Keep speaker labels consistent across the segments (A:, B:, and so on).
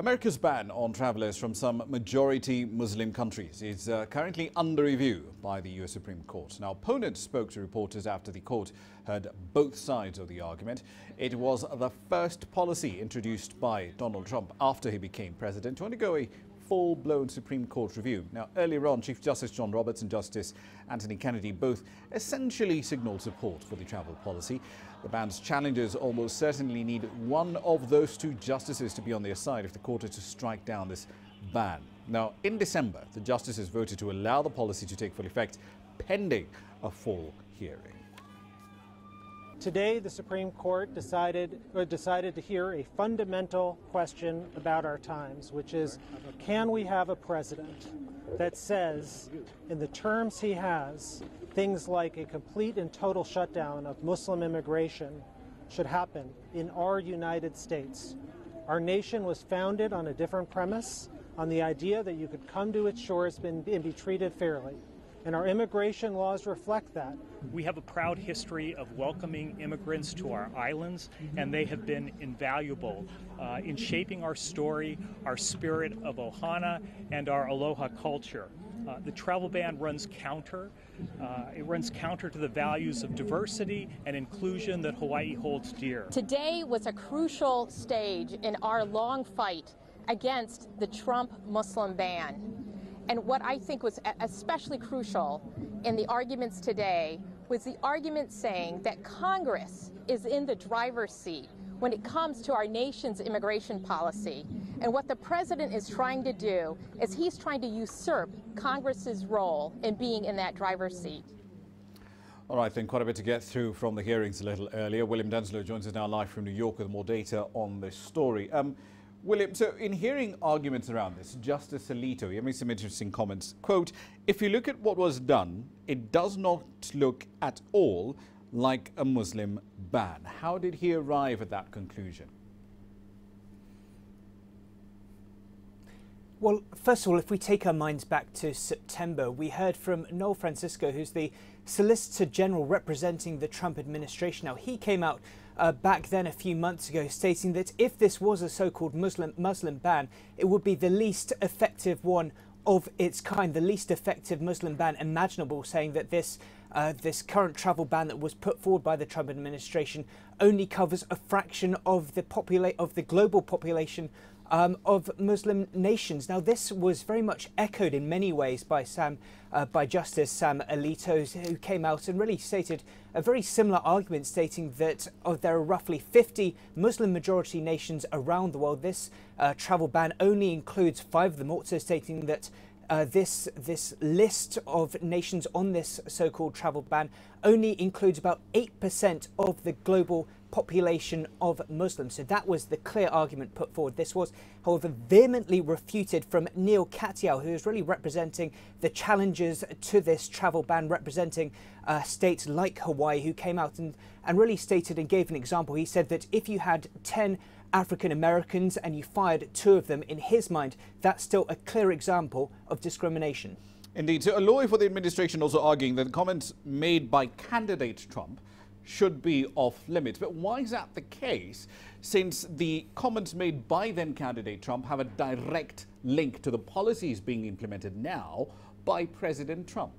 A: America's ban on travelers from some majority Muslim countries is currently under review by the US Supreme Court. Now, opponents spoke to reporters after the court heard both sides of the argument. It was the first policy introduced by Donald Trump after he became president to undergo a full-blown Supreme Court review. Now, earlier on, Chief Justice John Roberts and Justice Anthony Kennedy both essentially signaled support for the travel policy. The ban's challengers almost certainly need one of those two justices to be on their side if the court is to strike down this ban. Now, in December, the justices voted to allow the policy to take full effect pending a full hearing.
B: Today, the Supreme Court decided to hear a fundamental question about our times, which is, can we have a president that says, in the terms he has, things like a complete and total shutdown of Muslim immigration should happen in our United States? Our nation was founded on a different premise, on the idea that you could come to its shores and be treated fairly. And our immigration laws reflect that.
C: We have a proud history of welcoming immigrants to our islands, and they have been invaluable in shaping our story, our spirit of Ohana, and our Aloha culture. The travel ban runs counter. It runs counter to the values of diversity and inclusion that Hawaii holds dear.
D: Today was a crucial stage in our long fight against the Trump Muslim ban. And what I think was especially crucial in the arguments today was the argument saying that Congress is in the driver's seat when it comes to our nation's immigration policy. And what the president is trying to do is he's trying to usurp Congress's role in being in that driver's seat.
A: All right, then, quite a bit to get through from the hearings a little earlier. William Denslow joins us now live from New York with more data on this story. William, so in hearing arguments around this, Justice Alito, he made some interesting comments. Quote, if you look at what was done, it does not look at all like a Muslim ban. How did he arrive at that conclusion?
E: Well, first of all, if we take our minds back to September, we heard from Noel Francisco, who's the Solicitor General representing the Trump administration. Now, he came out back then a few months ago stating that if this was a so-called Muslim ban, it would be the least effective one of its kind, the least effective Muslim ban imaginable, saying that this current travel ban that was put forward by the Trump administration only covers a fraction of the global population of Muslim nations. Now, this was very much echoed in many ways by Justice Sam Alito, who came out and really stated a very similar argument, stating that there are roughly 50 Muslim majority nations around the world. This travel ban only includes 5 of them, also stating that this list of nations on this so-called travel ban only includes about 8% of the global population of Muslims. So that was the clear argument put forward. This was, however, vehemently refuted from Neil Katyal, who is really representing the challengers to this travel ban, representing states like Hawaii, who came out and really stated and gave an example. He said that if you had 10 African Americans and you fired 2 of them, in his mind, that's still a clear example of discrimination.
A: Indeed. So a lawyer for the administration also arguing that the comments made by candidate Trump should be off limits. But why is that the case, since the comments made by then candidate Trump have a direct link to the policies being implemented now by President Trump?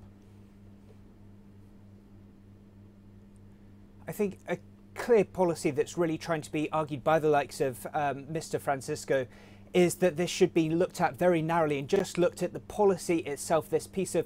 E: I think a clear policy that's really trying to be argued by the likes of Mr. Francisco is that this should be looked at very narrowly and just looked at the policy itself, this piece of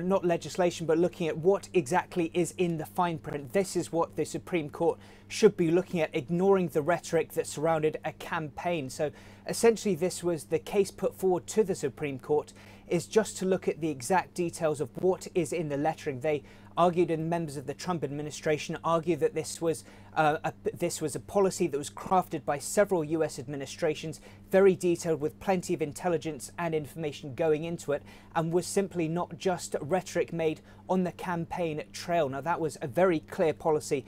E: not legislation, but looking at what exactly is in the fine print. This is what the Supreme Court should be looking at, ignoring the rhetoric that surrounded a campaign. So essentially, this was the case put forward to the Supreme Court, is just to look at the exact details of what is in the lettering. They argued, and members of the Trump administration argued, that this was a policy that was crafted by several US administrations, very detailed with plenty of intelligence and information going into it, and was simply not just rhetoric made on the campaign trail. Now, that was a very clear policy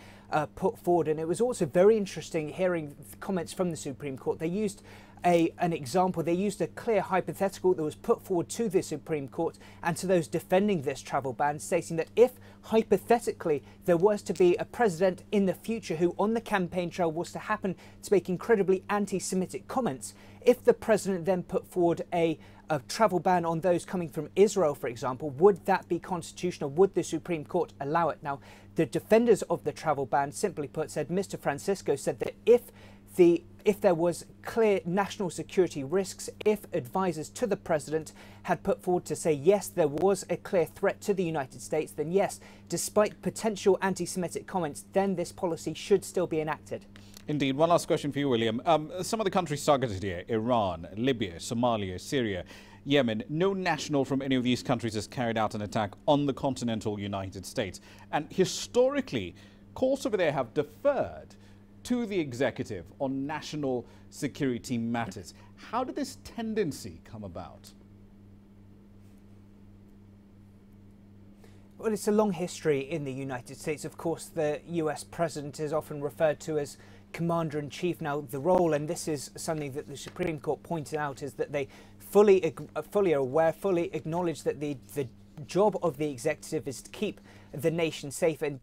E: put forward, and it was also very interesting hearing comments from the Supreme Court. They used an example. They used a clear hypothetical that was put forward to the Supreme Court and to those defending this travel ban, stating that if hypothetically there was to be a president in the future who on the campaign trail was to happen to make incredibly anti-Semitic comments, if the president then put forward a travel ban on those coming from Israel, for example, would that be constitutional? Would the Supreme Court allow it? Now, the defenders of the travel ban, simply put, said Mr. Francisco said that if there was clear national security risks, if advisors to the president had put forward to say, yes, there was a clear threat to the United States, then yes, despite potential anti-Semitic comments, then this policy should still be enacted.
A: Indeed. One last question for you, William. Some of the countries targeted here, Iran, Libya, Somalia, Syria, Yemen, no national from any of these countries has carried out an attack on the continental United States. And historically, courts over there have deferred to the executive on national security matters. How did this tendency come about?
E: Well, it's a long history in the United States. Of course, the US president is often referred to as commander-in-chief. Now, the role, and this is something that the Supreme Court pointed out, is that they fully are aware, fully acknowledge that the job of the executive is to keep the nation safe, and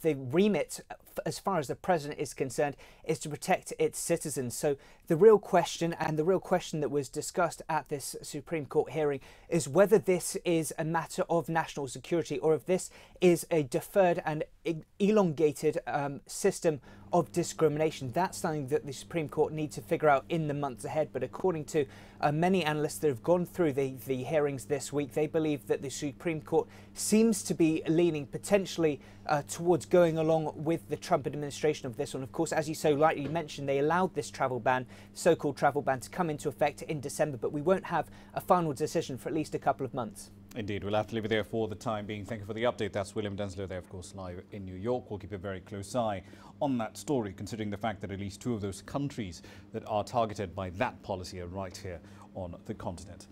E: the remit, as far as the president is concerned, is to protect its citizens. So the real question that was discussed at this Supreme Court hearing is whether this is a matter of national security or if this is a deferred and elongated system of discrimination. That's something that the Supreme Court needs to figure out in the months ahead. But according to many analysts that have gone through the hearings this week, they believe that the Supreme Court seems to be leaning potentially towards going along with the Trump administration of this one. Of course, as you so rightly mentioned, they allowed this travel ban, so-called travel ban, to come into effect in December, but we won't have a final decision for at least a couple of months.
A: Indeed, we'll have to leave it there for the time being. Thank you for the update. That's William Denslow there, of course, live in New York. We'll keep a very close eye on that story, considering the fact that at least two of those countries that are targeted by that policy are right here on the continent.